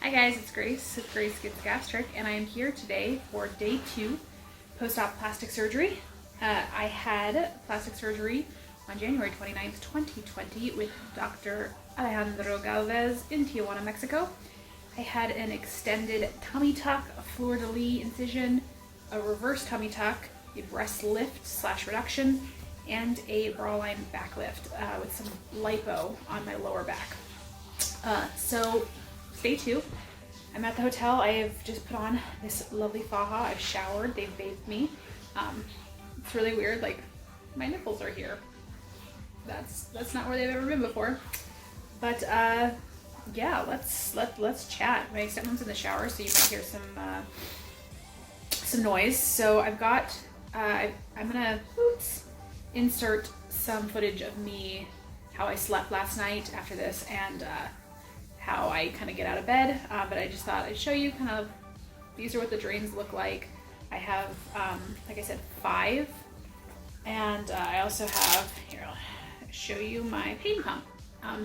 Hi guys, it's Grace with Grace Gets Gastric, and I am here today for day 2 post-op plastic surgery. I had plastic surgery on January 29th, 2020 with Dr. Alejandro Galvez in Tijuana, Mexico. I had an extended tummy tuck, a fleur-de-lis incision, a reverse tummy tuck, a breast lift / reduction, and a bra line back lift with some lipo on my lower back. So day 2, I'm at the hotel. I have just put on this lovely faja. I've showered, they've bathed me. It's really weird, like my nipples are here. That's not where they've ever been before. But yeah, let's chat. My stepmom's in the shower, so you might hear some noise. So I've got I'm gonna insert some footage of me, how I slept last night after this, and how I kind of get out of bed, but I just thought I'd show you kind of, these are what the drains look like. I have, like I said, 5, and I also have, here, I'll show you my pain pump.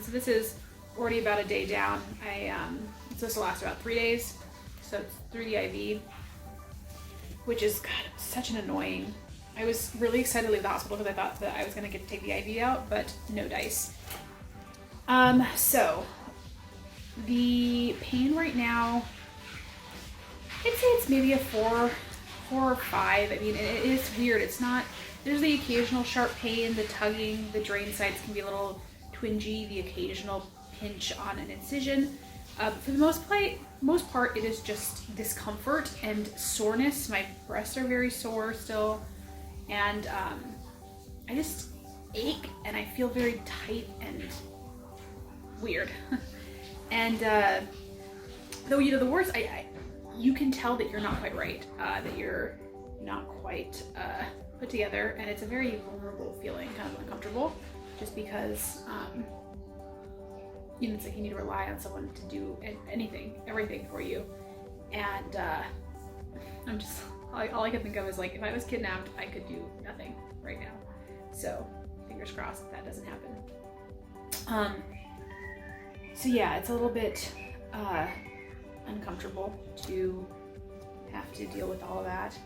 So this is already about a day down. It's supposed to last about 3 days, so it's through the IV, which is, God, such an annoying, I was really excited to leave the hospital because I thought that I was gonna get to take the IV out, but no dice. So, the pain right now, I'd say it's maybe a 4 or 5. I mean, it is weird. It's not, there's the occasional sharp pain, the tugging, the drain sites can be a little twingy, the occasional pinch on an incision. For the most part, it is just discomfort and soreness. My breasts are very sore still, and I just ache and I feel very tight and weird. And though, you know, the worst, you can tell that you're not quite right, that you're not quite put together, and it's a very vulnerable feeling, kind of uncomfortable, just because, you know, it's like you need to rely on someone to do everything for you. And I'm just, all I can think of is, like, if I was kidnapped, I could do nothing right now. So fingers crossed that doesn't happen. So yeah, it's a little bit uncomfortable to have to deal with all of that.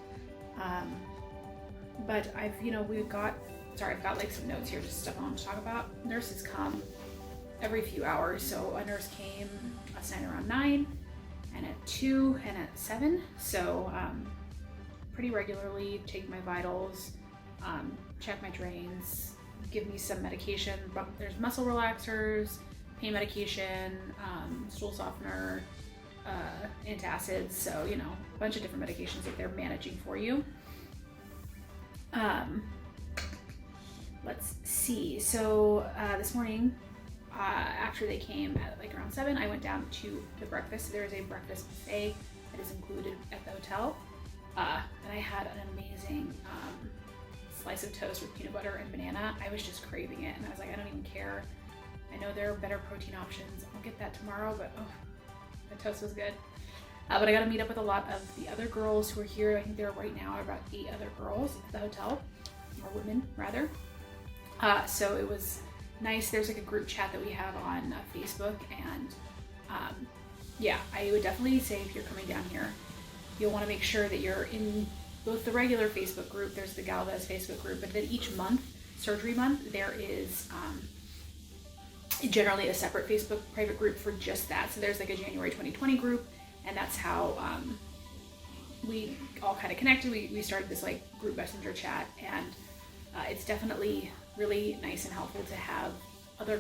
But I've got like some notes here, just stuff I want to talk about. Nurses come every few hours. So a nurse came last night around 9, and at 2, and at 7. So pretty regularly take my vitals, check my drains, give me some medication. There's muscle relaxers, pain medication, stool softener, antacids, so, you know, a bunch of different medications that they're managing for you. Let's see, so this morning, after they came at like around 7, I went down to the breakfast. There is a breakfast buffet that is included at the hotel, and I had an amazing slice of toast with peanut butter and banana. I was just craving it, and I was like, I don't even care. I know there are better protein options. I'll get that tomorrow, but oh, the toast was good. But I got to meet up with a lot of the other girls who are here. I think there right now are about 8 other girls at the hotel, or women rather. So it was nice. There's like a group chat that we have on Facebook, and yeah, I would definitely say if you're coming down here, you'll want to make sure that you're in both the regular Facebook group. There's the Galvez Facebook group, but then each month, surgery month, there is generally a separate Facebook private group for just that. So there's like a January 2020 group, and that's how we all kind of connected. We started this like group messenger chat, and it's definitely really nice and helpful to have other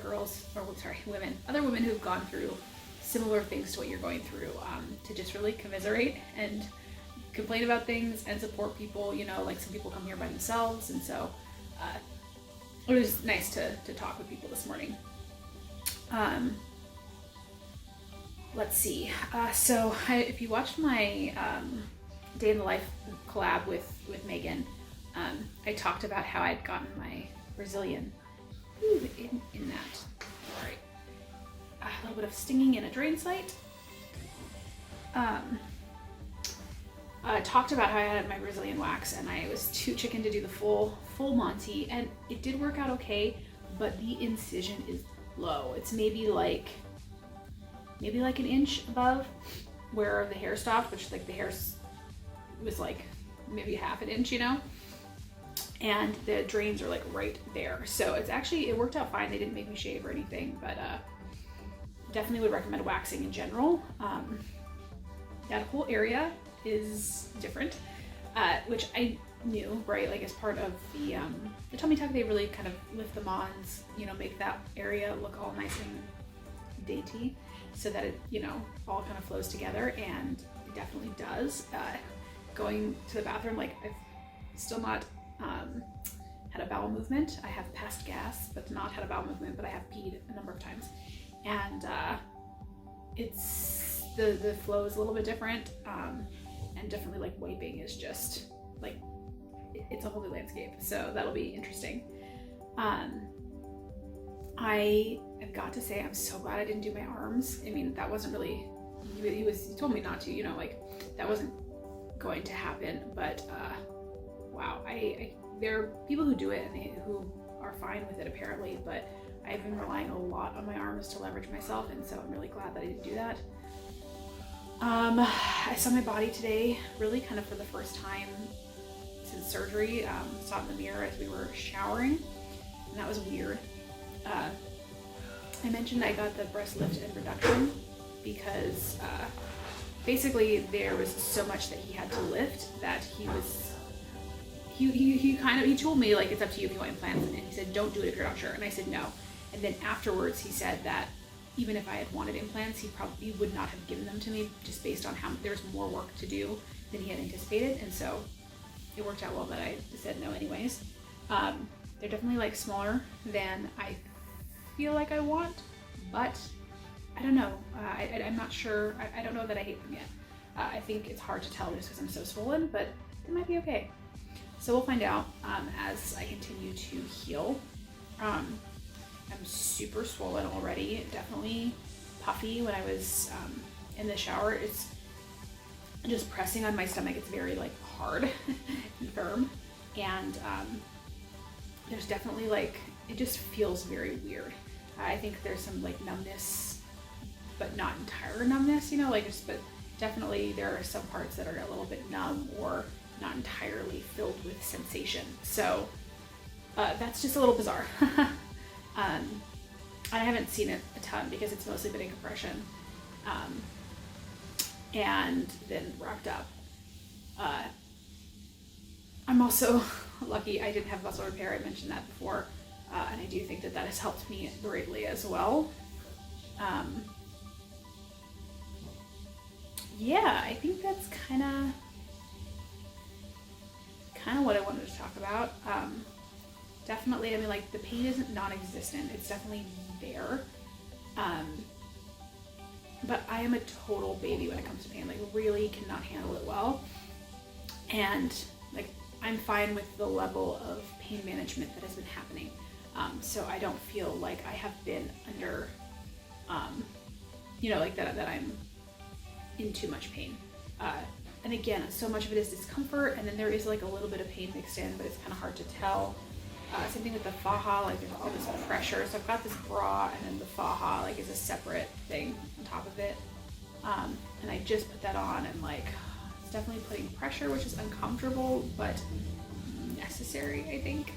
women who've gone through similar things to what you're going through, to just really commiserate and complain about things and support people. You know, like some people come here by themselves, and so it was nice to talk with people this morning. Let's see. So if you watched my Day in the Life collab with Megan, I talked about how I'd gotten my Brazilian in that. All right. A little bit of stinging in a drain site. I talked about how I had my Brazilian wax, and I was too chicken to do the full Monty, and it did work out okay, but the incision is low. It's maybe like maybe like an inch above where the hair stopped, which like the hair was like maybe half an inch, you know, and the drains are like right there. So it's actually, it worked out fine. They didn't make me shave or anything, but definitely would recommend waxing in general. That whole area is different, which I knew, right? Like as part of the tummy tuck, they really kind of lift the mons, you know, make that area look all nice and dainty so that it, you know, all kind of flows together, and it definitely does. Going to the bathroom, like I've still not had a bowel movement. I have passed gas, but not had a bowel movement, but I have peed a number of times. And it's, the flow is a little bit different, and definitely like wiping is just like, it's a whole new landscape. So that'll be interesting. I have got to say, I'm so glad I didn't do my arms. I mean, that wasn't really, he told me not to, you know, like that wasn't going to happen, but wow, there are people who do it and who are fine with it apparently, but I've been relying a lot on my arms to leverage myself, and so I'm really glad that I didn't do that. I saw my body today really kind of for the first time since surgery. Saw it in the mirror as we were showering, and that was weird. I mentioned I got the breast lift and reduction because basically there was so much that he had to lift that he told me like, it's up to you if you want implants, and he said don't do it if you're not sure, and I said no. And then afterwards he said that even if I had wanted implants, he probably would not have given them to me just based on how there's more work to do than he had anticipated, and so it worked out well that I said no anyways. They're definitely like smaller than I feel like I want, but I don't know. I'm not sure. I don't know that I hate them yet. I think it's hard to tell just because I'm so swollen, but it might be okay. So we'll find out as I continue to heal. I'm super swollen already, definitely puffy. When I was in the shower, it's just pressing on my stomach. It's very like hard and firm, and there's definitely like, it just feels very weird. I think there's some like numbness, but not entire numbness, you know, like just, but definitely there are some parts that are a little bit numb or not entirely filled with sensation. So that's just a little bizarre. I haven't seen it a ton because it's mostly been in compression, and then wrapped up. I'm also lucky I didn't have muscle repair. I mentioned that before, and I do think that that has helped me greatly as well. Yeah, I think that's kind of what I wanted to talk about. Definitely, I mean, like the pain isn't non-existent. It's definitely there. But I am a total baby when it comes to pain. Like really cannot handle it well. And like I'm fine with the level of pain management that has been happening. So I don't feel like I have been under, you know, like that I'm in too much pain. And again, so much of it is discomfort, and then there is like a little bit of pain mixed in, but it's kind of hard to tell. Same thing with the faja, like there's all this pressure. So I've got this bra, and then the faja like is a separate thing on top of it. And I just put that on, and like it's definitely putting pressure, which is uncomfortable, but necessary, I think.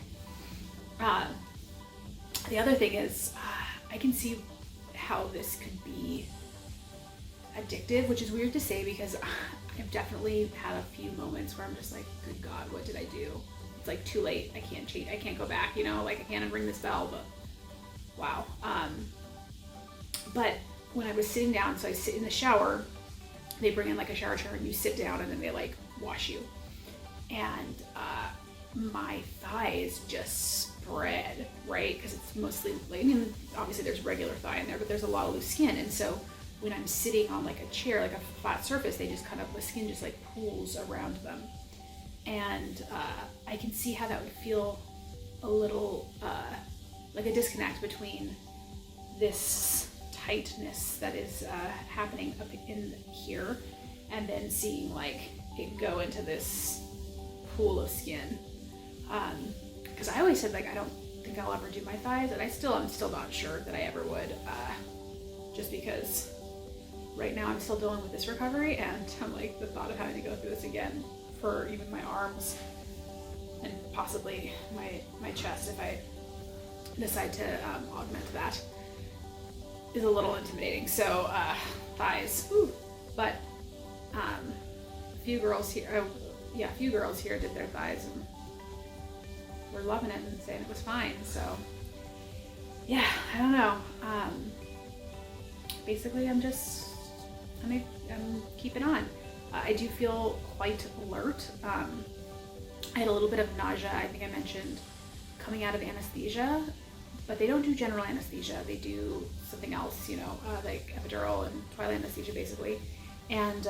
The other thing is, I can see how this could be addictive, which is weird to say because I've definitely had a few moments where I'm just like, good God, what did I do? It's like too late. I can't cheat. I can't go back, you know, like I can't unring this bell, but wow. But when I was sitting down, so I sit in the shower, they bring in like a shower chair and you sit down and then they like wash you. And my thighs just spread, right? Because it's mostly, like, I mean, obviously there's regular thigh in there, but there's a lot of loose skin. And so when I'm sitting on like a chair, like a flat surface, they just kind of, the skin just like pools around them. And I can see how that would feel a little like a disconnect between this tightness that is happening up in here and then seeing like it go into this pool of skin. Because I always said like I don't think I'll ever do my thighs, and I'm still not sure that I ever would, just because right now I'm still dealing with this recovery, and I'm like, the thought of having to go through this again for even my arms and possibly my chest if I decide to augment that is a little intimidating. So thighs, whew. But a few girls here did their thighs and were loving it and saying it was fine. So yeah, I don't know. Basically I'm keeping on. I do feel quite alert. I had a little bit of nausea, I think I mentioned, coming out of anesthesia, but they don't do general anesthesia. They do something else, like epidural and twilight anesthesia basically. And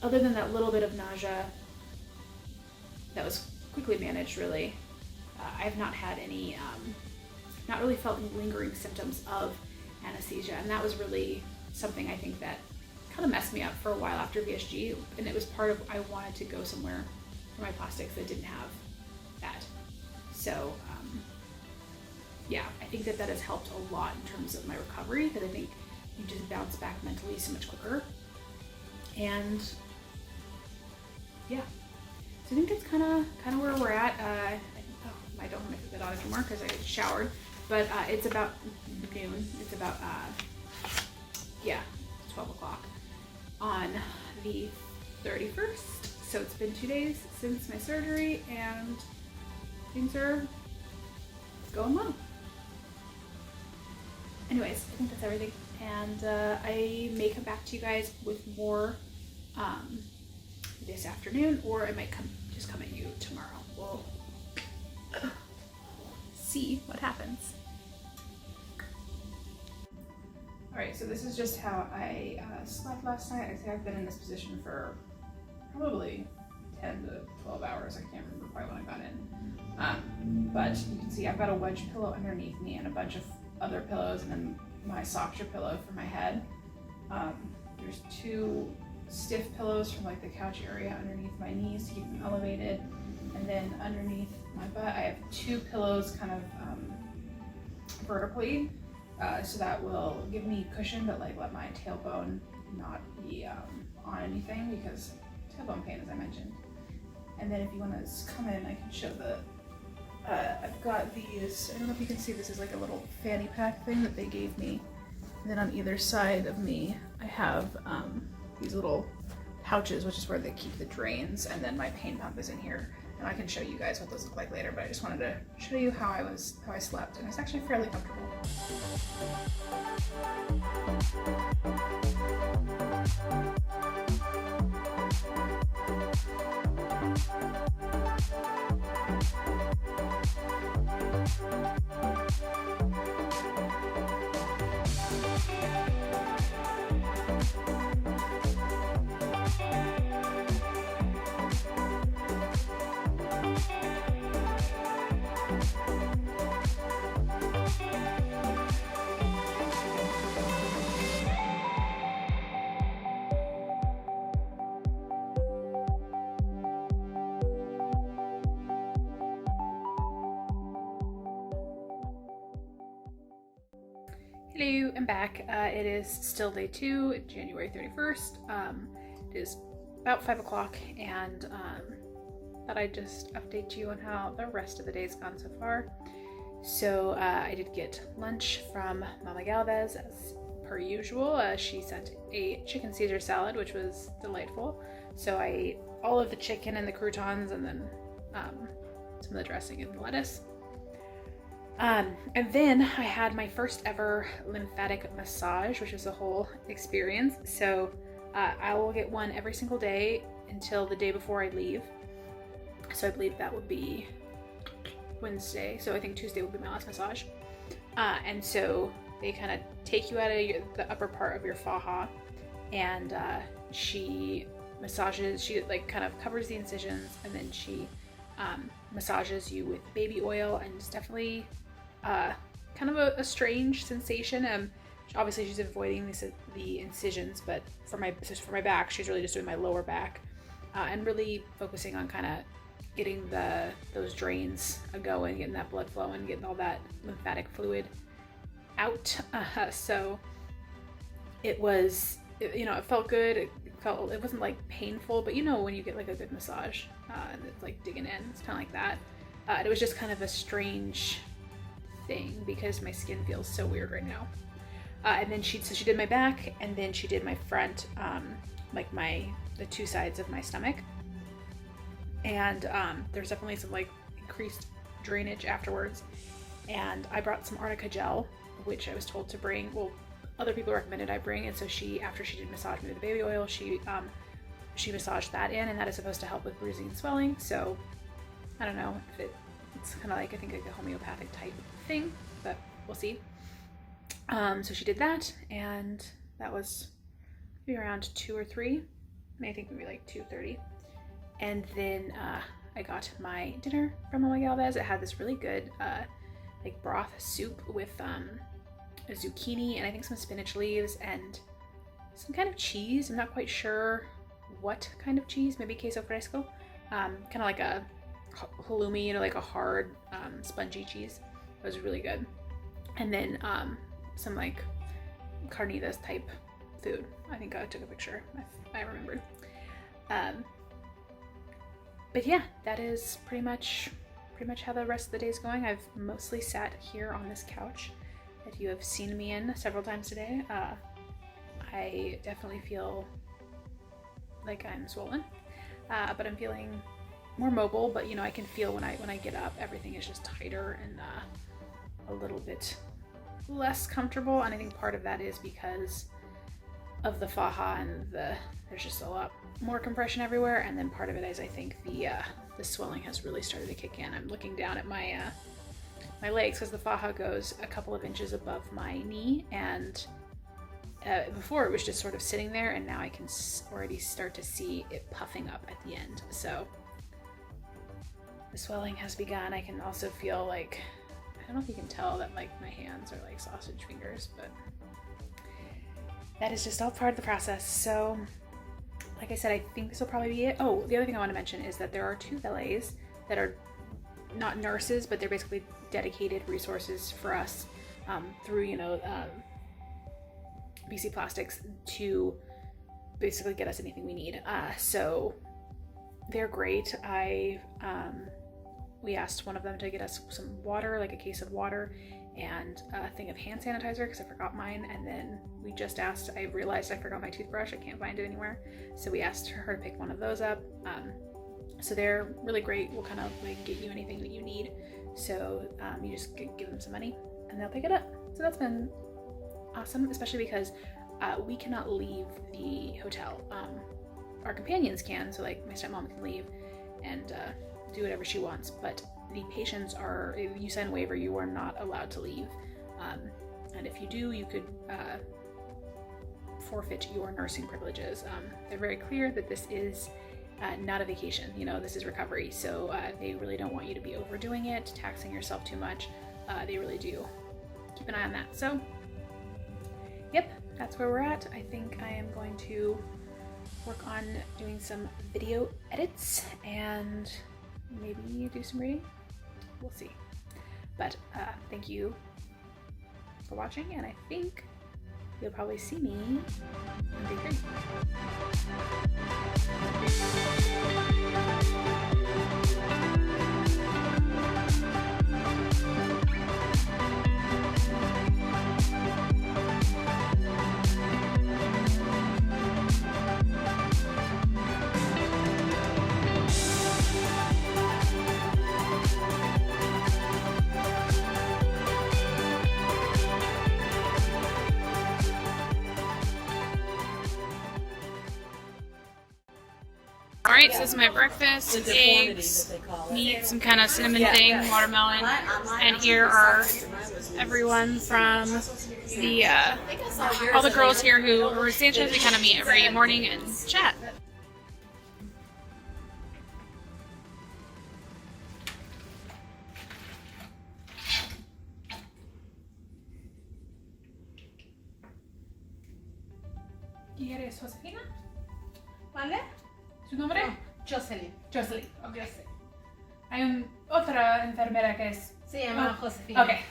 other than that little bit of nausea that was quickly managed really, I've not had any, not really felt any lingering symptoms of anesthesia. And that was really something I think that kind of messed me up for a while after VSG. And it was part of, I wanted to go somewhere for my plastics that didn't have that. So yeah, I think that has helped a lot in terms of my recovery, because I think you just bounce back mentally so much quicker. And yeah, so I think that's kind of where we're at. I don't have my Fitbit on anymore because I showered, but it's about noon. It's about 12 o'clock on the 31st. So it's been 2 days since my surgery, and things are going well. Anyways, I think that's everything, and I may come back to you guys with more this afternoon, or I might just come at you tomorrow. We'll see what happens. Alright, so this is just how I slept last night. I think I've been in this position for probably 10 to 12 hours. I can't remember quite when I got in. But you can see I've got a wedge pillow underneath me and a bunch of other pillows, and then my softer pillow for my head. There's 2 stiff pillows from like the couch area underneath my knees to keep them elevated. And then underneath my butt, I have 2 pillows kind of vertically, so that will give me cushion, but like let my tailbone not be on anything, because tailbone pain, as I mentioned. And then if you want to come in, I can show I've got these, I don't know if you can see, this is like a little fanny pack thing that they gave me. And then on either side of me, I have these little pouches, which is where they keep the drains, and then my pain pump is in here. And I can show you guys what those look like later, but I just wanted to show you how I slept, and it's actually fairly comfortable. Hello, I'm back. It is still day 2, January 31st. It is about 5 o'clock, and thought I'd just update you on how the rest of the day's gone so far. So I did get lunch from Mama Galvez as per usual. She sent a chicken Caesar salad, which was delightful. So I ate all of the chicken and the croutons, and then some of the dressing and the lettuce. And then I had my first ever lymphatic massage, which was a whole experience. So I will get one every single day until the day before I leave. So I believe that would be Wednesday. So I think Tuesday will be my last massage. And so they kind of take you out of the upper part of your faja, and she massages, she like kind of covers the incisions, and then she massages you with baby oil, and it's definitely kind of a strange sensation. Obviously she's avoiding the incisions, but for my back, she's really just doing my lower back, and really focusing on kind of getting those drains going, getting that blood flowing, getting all that lymphatic fluid out. So it was it felt good. It wasn't like painful, but when you get like a good massage and it's like digging in, it's kind of like that. It was just kind of a strange thing because my skin feels so weird right now. And then she did my back, and then she did my front, like the two sides of my stomach. And there's definitely some like increased drainage afterwards. And I brought some arnica gel, which I was told to bring. Well, other people recommended I bring, and so after she did massage me with the baby oil, she massaged that in, and that is supposed to help with bruising and swelling. So I don't know if it's kind of like, I think like a homeopathic type thing, but we'll see. So she did that, and that was maybe around 2 or 3. I think maybe like 2:30. And then I got my dinner from Dr Galvez. It had this really good like broth soup with a zucchini and I think some spinach leaves and some kind of cheese. I'm not quite sure what kind of cheese, maybe queso fresco. Kind of like a halloumi, like a hard spongy cheese. It was really good. And then some like carnitas type food. I think I took a picture if I remembered. But yeah, that is pretty much how the rest of the day is going. I've mostly sat here on this couch that you have seen me in several times today. I definitely feel like I'm swollen, but I'm feeling more mobile. But I can feel when I get up, everything is just tighter and a little bit less comfortable. And I think part of that is because of the faja and there's just a lot more compression everywhere. And then part of it is I think the swelling has really started to kick in. I'm looking down at my legs because the faja goes a couple of inches above my knee, and before it was just sort of sitting there, and now I can already start to see it puffing up at the end. So the swelling has begun. I can also feel like, I don't know if you can tell that like my hands are like sausage fingers, but that is just all part of the process. So like I said, I think this will probably be it. Oh, the other thing I want to mention is that there are 2 valets that are not nurses, but they're basically dedicated resources for us through, BC Plastics to basically get us anything we need. So they're great. We asked one of them to get us some water, like a case of water, and a thing of hand sanitizer because I forgot mine. And then we just asked, I realized I forgot my toothbrush. I can't find it anywhere. So we asked her to pick one of those up. So they're really great. We'll kind of like get you anything that you need. So you just give them some money and they'll pick it up. So that's been awesome, especially because we cannot leave the hotel. Our companions can, so like my stepmom can leave and do whatever she wants, but the patients are, if you sign a waiver, you are not allowed to leave. And if you do, you could forfeit your nursing privileges. They're very clear that this is not a vacation, this is recovery. So they really don't want you to be overdoing it, taxing yourself too much. They really do keep an eye on that. So, yep, that's where we're at. I think I am going to work on doing some video edits and maybe do some reading. We'll see. But thank you for watching, and I think you'll probably see me on day 3. Alright, so this is my breakfast, eggs, meat, some kind of cinnamon thing, watermelon, and here are everyone from the, all the girls here who are Sanchez. We kind of meet every morning and chat. ¿Y eres Josefina? ¿Vale? ¿Su nombre? Jocelyn. Jocelyn. Okay. Hay otra enfermera que es... Se llama Josefina. Okay.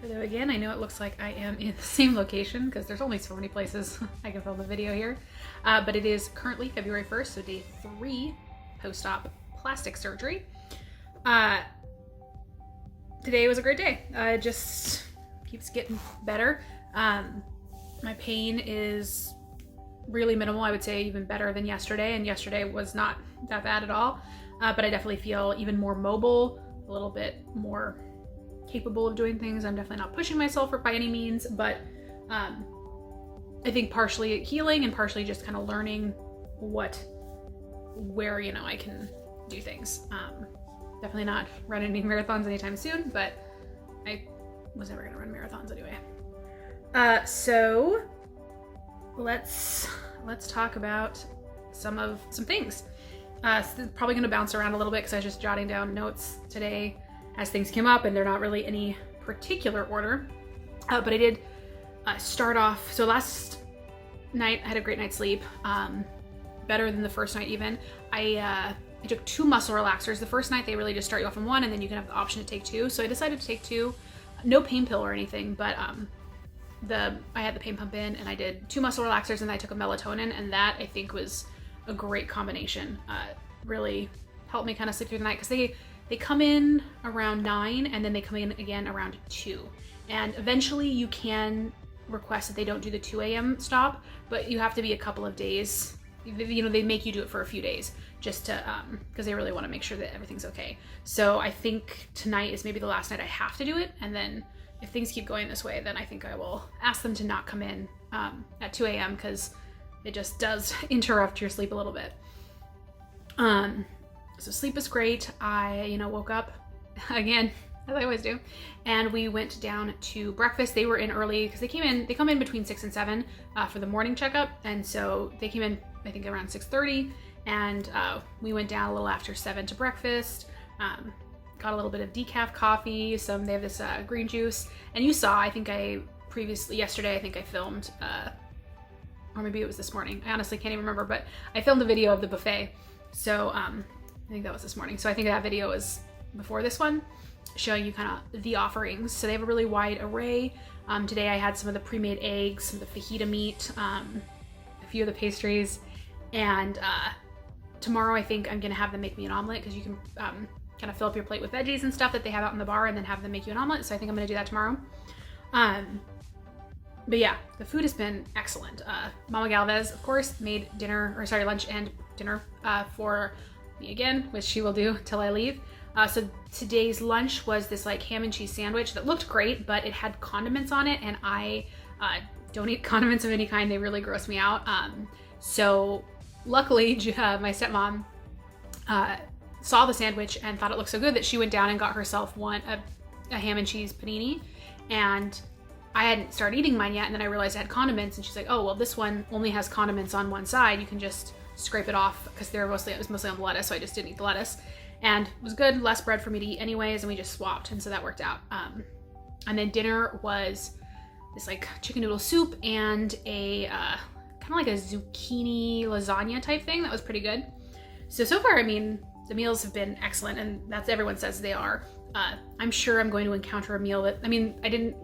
Although again, I know it looks like I am in the same location because there's only so many places I can film a video here. But it is currently February 1st, so day 3 post-op plastic surgery. Today was a great day. It just keeps getting better. My pain is really minimal. I would say even better than yesterday, and yesterday was not that bad at all. But I definitely feel even more mobile, a little bit more capable of doing things. I'm definitely not pushing myself by any means, but I think partially healing and partially just kind of learning where, you know, I can do things. Definitely not running any marathons anytime soon, but I was never gonna run marathons anyway. So let's talk about some things. So probably gonna bounce around a little bit because I was just jotting down notes today as things came up, and they're not really any particular order. But I did start off. So last night I had a great night's sleep, better than the first night even. I took 2 muscle relaxers. The first night they really just start you off on 1, and then you can have the option to take 2. So I decided to take 2. No pain pill or anything, but I had the pain pump in, and I did 2 muscle relaxers, and I took a melatonin, and that I think was a great combination. Really helped me kind of sleep through the night because they come in around 9, and then they come in again around 2. And eventually you can request that they don't do the 2 a.m. stop, but you have to be a couple of days. You know, they make you do it for a few days just to, because they really want to make sure that everything's okay. So I think tonight is maybe the last night I have to do it. And then if things keep going this way, then I think I will ask them to not come in at 2 a.m. because it just does interrupt your sleep a little bit. So sleep is great. I, woke up again, as I always do, and we went down to breakfast. They were in early because they come in between 6 and 7 for the morning checkup. And so they came in, I think, around 6:30, and we went down a little after 7 to breakfast. Got a little bit of decaf coffee. They have this green juice, and you saw, I think yesterday, I think I filmed, or maybe it was this morning. I honestly can't even remember, but I filmed a video of the buffet. So I think that was this morning. So I think that video was before this one, showing you kind of the offerings. So they have a really wide array. Today I had some of the pre-made eggs, some of the fajita meat, a few of the pastries, and tomorrow I think I'm gonna have them make me an omelet because you can kind of fill up your plate with veggies and stuff that they have out in the bar and then have them make you an omelet. So I think I'm gonna do that tomorrow. But yeah, the food has been excellent. Mama Galvez, of course, made lunch and dinner for me again, which she will do till I leave. So today's lunch was this like ham and cheese sandwich that looked great, but it had condiments on it, and I don't eat condiments of any kind. They really gross me out. So luckily, my stepmom saw the sandwich and thought it looked so good that she went down and got herself a ham and cheese panini, and I hadn't started eating mine yet, and then I realized it had condiments, and she's like, oh, well, this one only has condiments on one side. You can just scrape it off, because it was mostly on the lettuce, so I just didn't eat the lettuce. And it was good, less bread for me to eat anyways, and we just swapped, and so that worked out. And then dinner was this like chicken noodle soup and a kind of like a zucchini lasagna type thing that was pretty good. So far, I mean, the meals have been excellent, and that's everyone says they are. I'm sure I'm going to encounter a meal that, I didn't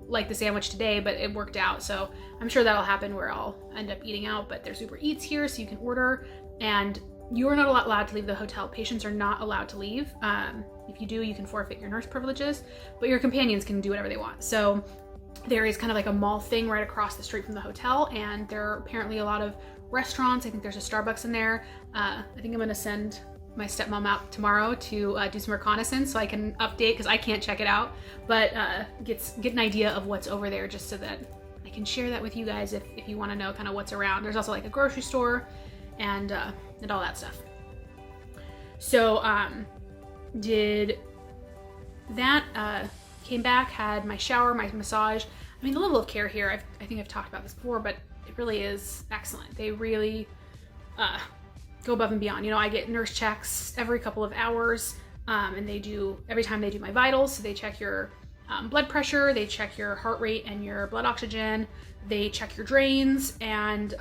like the sandwich today, but it worked out, so I'm sure that'll happen where I'll end up eating out. But there's Uber Eats here, so you can order, and you are not allowed to leave the hotel. Patients are not allowed to leave. If you do, you can forfeit your nurse privileges, but your companions can do whatever they want. So there is kind of like a mall thing right across the street from the hotel, and there are apparently a lot of restaurants. I think there's a Starbucks in there. I think I'm gonna send my stepmom out tomorrow to do some reconnaissance so I can update, because I can't check it out, but get an idea of what's over there, just so that I can share that with you guys if you want to know kind of what's around. There's also like a grocery store and all that stuff. So did that, came back, had my shower, my massage. The level of care here, I think I've talked about this before, but it really is excellent. They really go above and beyond. I get nurse checks every couple of hours, and every time they do my vitals. So they check your blood pressure, they check your heart rate and your blood oxygen, they check your drains, and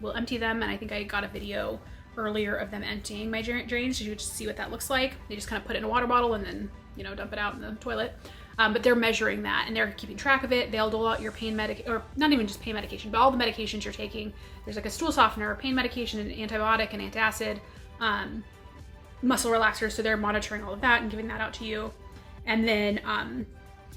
we'll empty them. And I think I got a video earlier of them emptying my drains, so you would just see what that looks like. They just kind of put it in a water bottle and then, dump it out in the toilet. but they're measuring that and they're keeping track of it. They'll dole out your pain or not even just pain medication, but all the medications you're taking. There's like a stool softener, pain medication, an antibiotic, an antacid, muscle relaxers. So they're monitoring all of that and giving that out to you. And then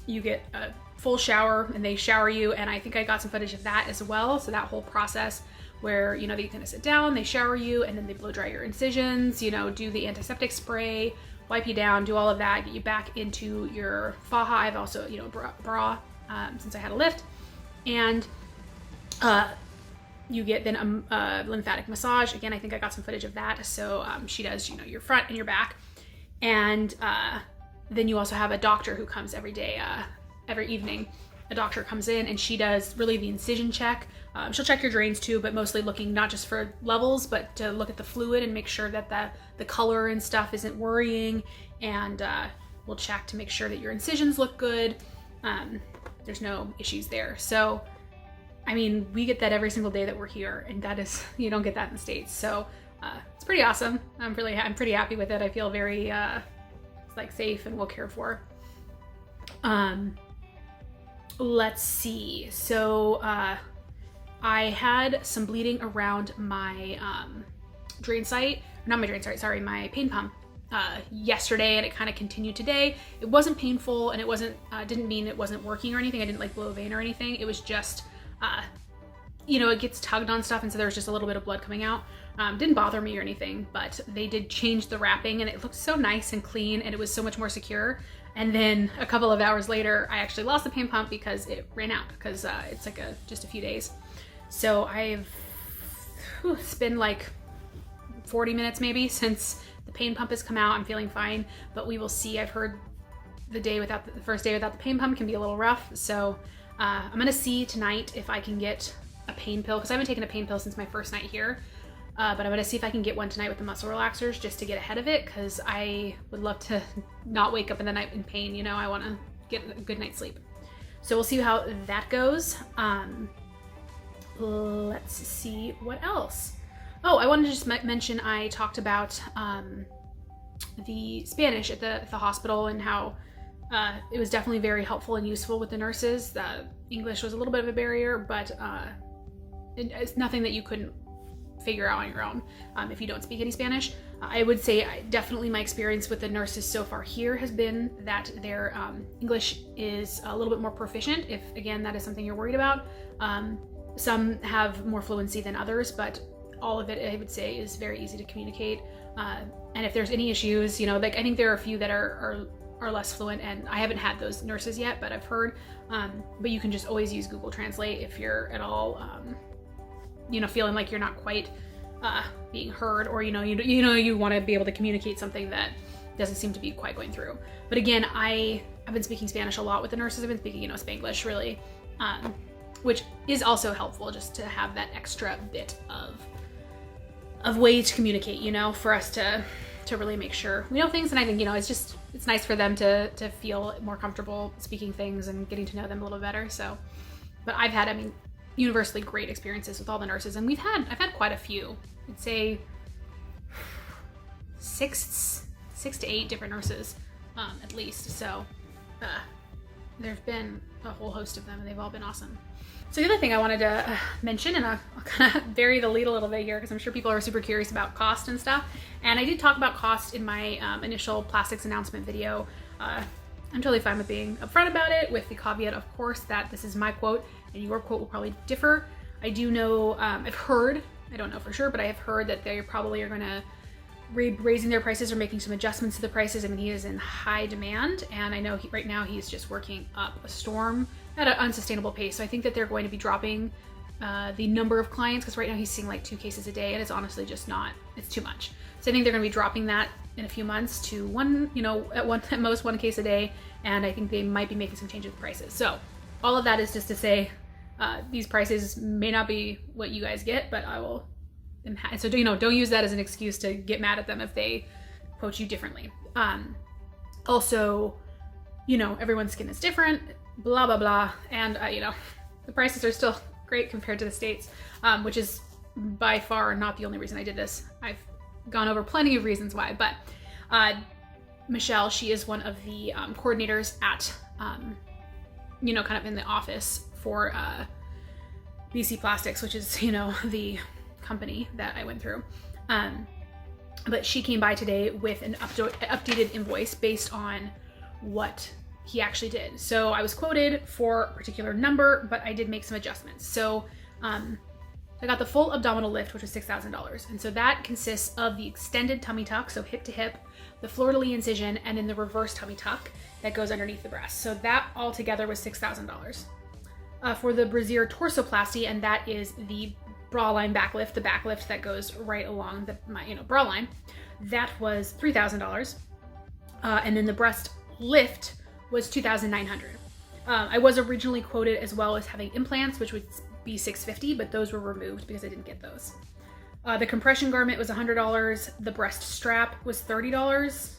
you get a full shower and they shower you. And I think I got some footage of that as well. So that whole process where, you know, they kind of sit down, they shower you, and then they blow dry your incisions, you know, do the antiseptic spray, wipe you down, do all of that, get you back into your faja. I've also, you know, bra since I had a lift. And you get then a lymphatic massage. Again, I think I got some footage of that. So she does, you know, your front and your back. And then you also have a doctor who comes every day, every evening. A doctor comes in and she does really the incision check. She'll check your drains too, but mostly looking not just for levels, but to look at the fluid and make sure that the color and stuff isn't worrying. And we'll check to make sure that your incisions look good. There's no issues there. So, I mean, we get that every single day that we're here, and that is, you don't get that in the States. So it's pretty awesome. I'm pretty happy with it. I feel very like safe and well cared for. Let's see. So I had some bleeding around my drain site, not my drain site, sorry, my pain pump yesterday, and it kind of continued today. It wasn't painful, and it wasn't didn't mean it wasn't working or anything. I didn't like blow a vein or anything. It was just you know, it gets tugged on stuff, and so there was just a little bit of blood coming out. Didn't bother me or anything, but they did change the wrapping, and it looked so nice and clean, and it was so much more secure. And then a couple of hours later, I actually lost the pain pump because it ran out, because it's like just a few days. So it's been like 40 minutes maybe since the pain pump has come out. I'm feeling fine, but we will see. I've heard the first day without the pain pump can be a little rough. So I'm gonna see tonight if I can get a pain pill, because I haven't taken a pain pill since my first night here. But I'm gonna see if I can get one tonight with the muscle relaxers just to get ahead of it, because I would love to not wake up in the night in pain. You know, I want to get a good night's sleep. So we'll see how that goes. Let's see what else. Oh, I wanted to just mention I talked about the Spanish at the hospital and how it was definitely very helpful and useful with the nurses. The English was a little bit of a barrier, but it's nothing that you couldn't figure out on your own if you don't speak any Spanish. I would say definitely my experience with the nurses so far here has been that their English is a little bit more proficient, if again that is something you're worried about. Some have more fluency than others, but all of it I would say is very easy to communicate. And if there's any issues, you know, like I think there are a few that are less fluent, and I haven't had those nurses yet, but I've heard. But you can just always use Google Translate if you're at all you know, feeling like you're not quite being heard, or you want to be able to communicate something that doesn't seem to be quite going through. But again, I've been speaking Spanish a lot with the nurses. I've been speaking, you know, Spanglish really, which is also helpful just to have that extra bit of way to communicate, you know, for us to really make sure we know things. And I think, you know, it's nice for them to feel more comfortable speaking things and getting to know them a little better. So, but I've had, I mean, universally great experiences with all the nurses, and I've had quite a few. I'd say 6 to 8 different nurses at least. So there's been a whole host of them, and they've all been awesome. So the other thing I wanted to mention, and I'll kind of vary the lead a little bit here because I'm sure people are super curious about cost and stuff, and I did talk about cost in my initial plastics announcement video. I'm totally fine with being upfront about it, with the caveat, of course, that this is my quote and your quote will probably differ. I do know, I've heard, I don't know for sure, but I have heard that they probably are going to raising their prices or making some adjustments to the prices. I mean, he is in high demand, and I know right now he's just working up a storm at an unsustainable pace. So I think that they're going to be dropping the number of clients, because right now he's seeing like 2 cases a day, and it's honestly just not, it's too much. So I think they're going to be dropping that in a few months to one, you know, at most 1 case a day, and I think they might be making some changes with prices. So all of that is just to say these prices may not be what you guys get, but I will. So, you know, don't use that as an excuse to get mad at them if they quote you differently. Also, you know, everyone's skin is different, blah, blah, blah. And, you know, the prices are still great compared to the States, which is by far not the only reason I did this. I've gone over plenty of reasons why, but Michelle, she is one of the coordinators at you know, kind of in the office for BC Plastics, which is, you know, the company that I went through. But she came by today with an updated invoice based on what he actually did. So I was quoted for a particular number, but I did make some adjustments. So I got the full abdominal lift, which was $6,000. And so that consists of the extended tummy tuck, so hip to hip, the fleur-de-lis incision, and then the reverse tummy tuck that goes underneath the breast. So that all together was $6,000. For the brassiere torsoplasty, and that is the bra line back lift, the back lift that goes right along my bra line, that was $3,000. And then the breast lift was $2,900. I was originally quoted as well as having implants, which would be $650, but those were removed because I didn't get those. The compression garment was $100. The breast strap was $30.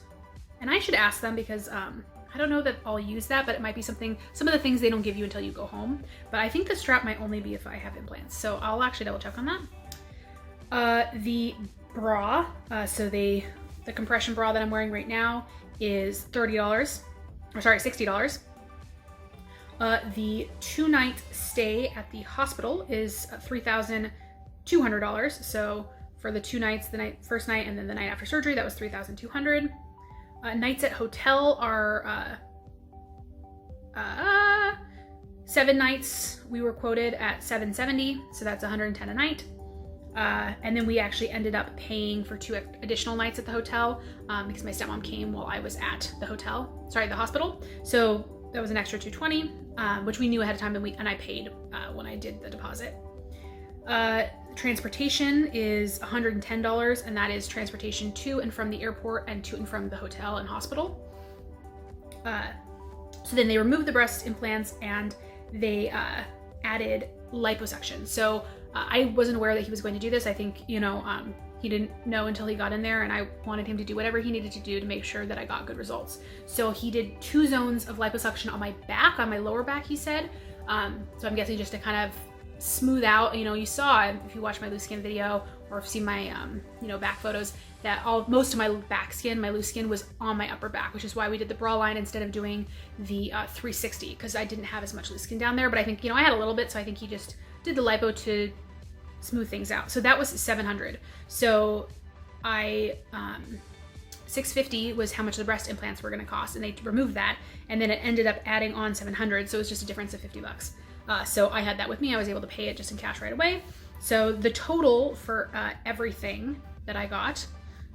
And I should ask them because I don't know that I'll use that, but it might be some of the things they don't give you until you go home. But I think the strap might only be if I have implants. So I'll actually double check on that. The bra, so the compression bra that I'm wearing right now is $60. The 2-night stay at the hospital is $3,200. So for the 2 nights, first night and then the night after surgery, that was $3,200. Nights at hotel are 7 nights. We were quoted at $770, so that's $110 a night. And then we actually ended up paying for 2 additional nights at the hotel because my stepmom came while I was at the hospital. So that was an extra $220, which we knew ahead of time, and I paid when I did the deposit. Transportation is $110, and that is transportation to and from the airport and to and from the hotel and hospital. So then they removed the breast implants and they added liposuction. So I wasn't aware that he was going to do this. I think, he didn't know until he got in there, and I wanted him to do whatever he needed to do to make sure that I got good results. So he did 2 zones of liposuction on my back, on my lower back, he said. So I'm guessing just to kind of smooth out, you saw, if you watch my loose skin video or if you see my, back photos, that most of my back skin, my loose skin was on my upper back, which is why we did the bra line instead of doing the 360, because I didn't have as much loose skin down there. But I think, I had a little bit, so I think he just did the lipo to smooth things out. So that was $700. So $650 was how much the breast implants were going to cost, and they removed that, and then it ended up adding on $700, so it was just a difference of $50. So I had that with me. I was able to pay it just in cash right away. So the total for everything that I got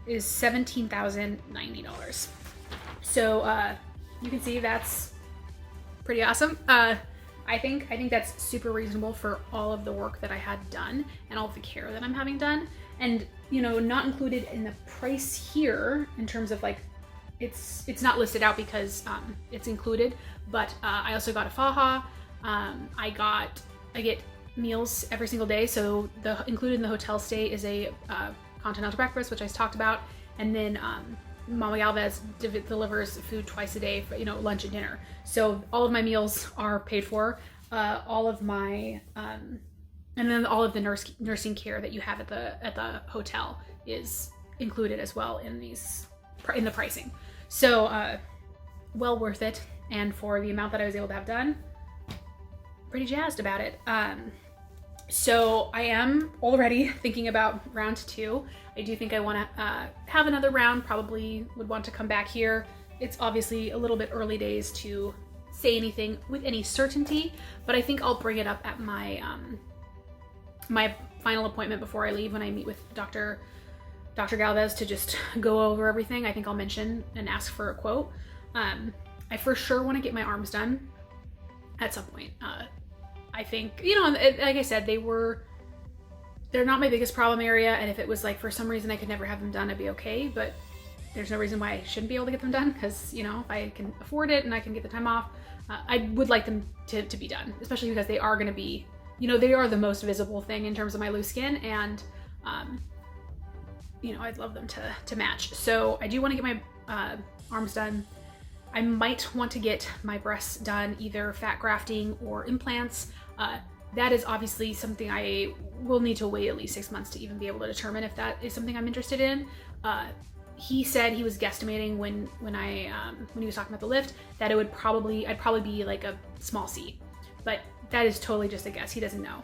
is $17,090. So you can see that's pretty awesome. I think that's super reasonable for all of the work that I had done and all of the care that I'm having done. And not included in the price here in terms of it's not listed out because it's included, but I also got a faja. I get meals every single day. So included in the hotel stay is a continental breakfast, which I talked about. And then Mama Galvez delivers food twice a day for, lunch and dinner. So all of my meals are paid for. All of my, and then all of the nursing care that you have at the hotel is included as well in the pricing. So, well worth it. And for the amount that I was able to have done, pretty jazzed about it. So I am already thinking about round 2. I do think I want to have another round, probably would want to come back here. It's obviously a little bit early days to say anything with any certainty, but I think I'll bring it up at my my final appointment before I leave when I meet with Dr. Galvez to just go over everything. I think I'll mention and ask for a quote. I for sure want to get my arms done at some point. I think, like I said, they're not my biggest problem area, and if it was for some reason I could never have them done, I'd be okay, but there's no reason why I shouldn't be able to get them done, because, if I can afford it and I can get the time off, I would like them to be done, especially because they are going to be, they are the most visible thing in terms of my loose skin, and, I'd love them to match. So I do want to get my arms done. I might want to get my breasts done, either fat grafting or implants. That is obviously something I will need to wait at least 6 months to even be able to determine if that is something I'm interested in. he said he was guesstimating when he was talking about the lift that I'd probably be like a small C, but that is totally just a guess. He doesn't know.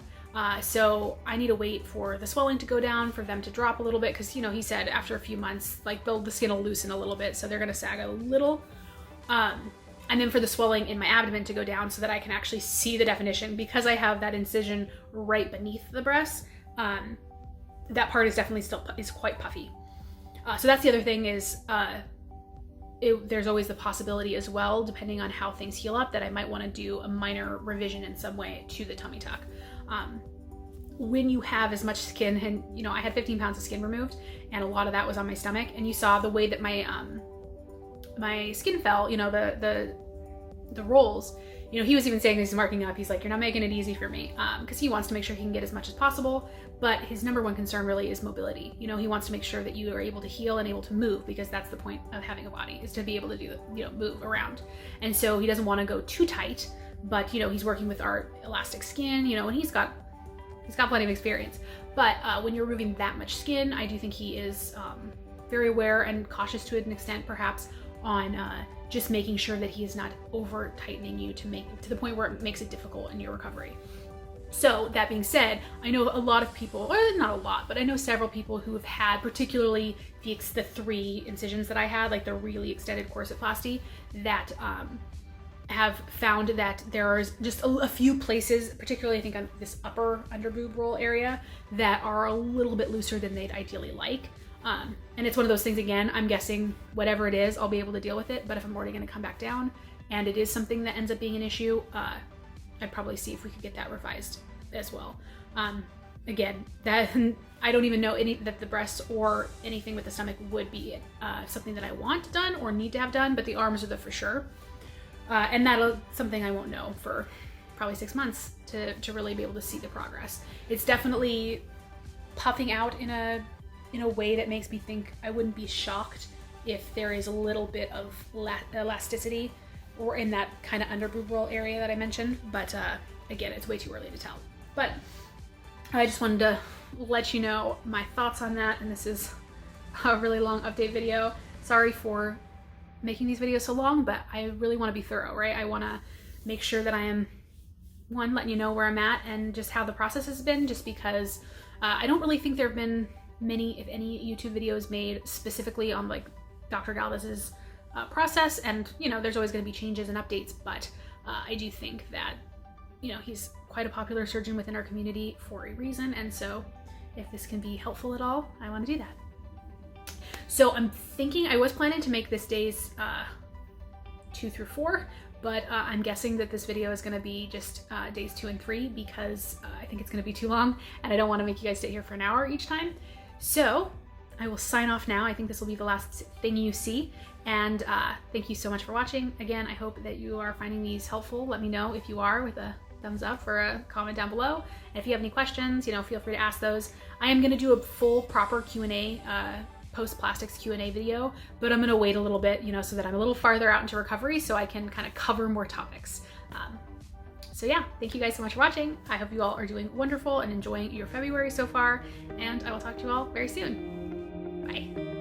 So I need to wait for the swelling to go down, for them to drop a little bit, because, you know, he said after a few months, like the skin will loosen a little bit, so they're gonna sag a little. And then for the swelling in my abdomen to go down so that I can actually see the definition, because I have that incision right beneath the breast. That part is definitely is quite puffy. So that's the other thing is, there's always the possibility as well, depending on how things heal up, that I might want to do a minor revision in some way to the tummy tuck. When you have as much skin, and you know, I had 15 pounds of skin removed, and a lot of that was on my stomach, and you saw the way that my my skin fell, you know, the rolls, you know, he was even saying, he's marking up, he's like, you're not making it easy for me, because he wants to make sure he can get as much as possible, but his number one concern really is mobility. You know, he wants to make sure that you are able to heal and able to move, because that's the point of having a body, is to be able to do, you know, move around. And so he doesn't want to go too tight, but, you know, he's working with our elastic skin, you know, and he's got plenty of experience. But when you're removing that much skin, I do think he is very aware and cautious to an extent, perhaps, on just making sure that he is not over tightening you to the point where it makes it difficult in your recovery. So that being said, I know a lot of people, or not a lot, but I know several people who have had, particularly the 3 incisions that I had, like the really extended corsetplasty, that have found that there's just a few places, particularly I think on this upper underboob roll area, that are a little bit looser than they'd ideally like. And it's one of those things, again, I'm guessing whatever it is, I'll be able to deal with it. But if I'm already going to come back down and it is something that ends up being an issue, I'd probably see if we could get that revised as well. Again, that I don't even know that the breasts or anything with the stomach would be something that I want done or need to have done, but the arms are the for sure. And that'll something I won't know for probably 6 months to really be able to see the progress. It's definitely puffing out in a way that makes me think I wouldn't be shocked if there is a little bit of elasticity or in that kind of underboob roll area that I mentioned. But again, it's way too early to tell. But I just wanted to let you know my thoughts on that. And this is a really long update video. Sorry for making these videos so long, but I really want to be thorough, right? I want to make sure that I am, one, letting you know where I'm at and just how the process has been, just because I don't really think there have been many, if any, YouTube videos made specifically on like Dr. Galvez's process. And, you know, there's always going to be changes and updates, but I do think that, you know, he's quite a popular surgeon within our community for a reason. And so if this can be helpful at all, I want to do that. So I'm thinking, I was planning to make this days 2 through 4, but I'm guessing that this video is going to be just days 2 and 3, because I think it's going to be too long and I don't want to make you guys sit here for an hour each time. So I will sign off now. I think this will be the last thing you see. And thank you so much for watching. Again, I hope that you are finding these helpful. Let me know if you are with a thumbs up or a comment down below. And if you have any questions, you know, feel free to ask those. I am going to do a full proper Q&A, post-plastics Q&A video, but I'm going to wait a little bit, you know, so that I'm a little farther out into recovery so I can kind of cover more topics. So yeah, thank you guys so much for watching. I hope you all are doing wonderful and enjoying your February so far, and I will talk to you all very soon. Bye.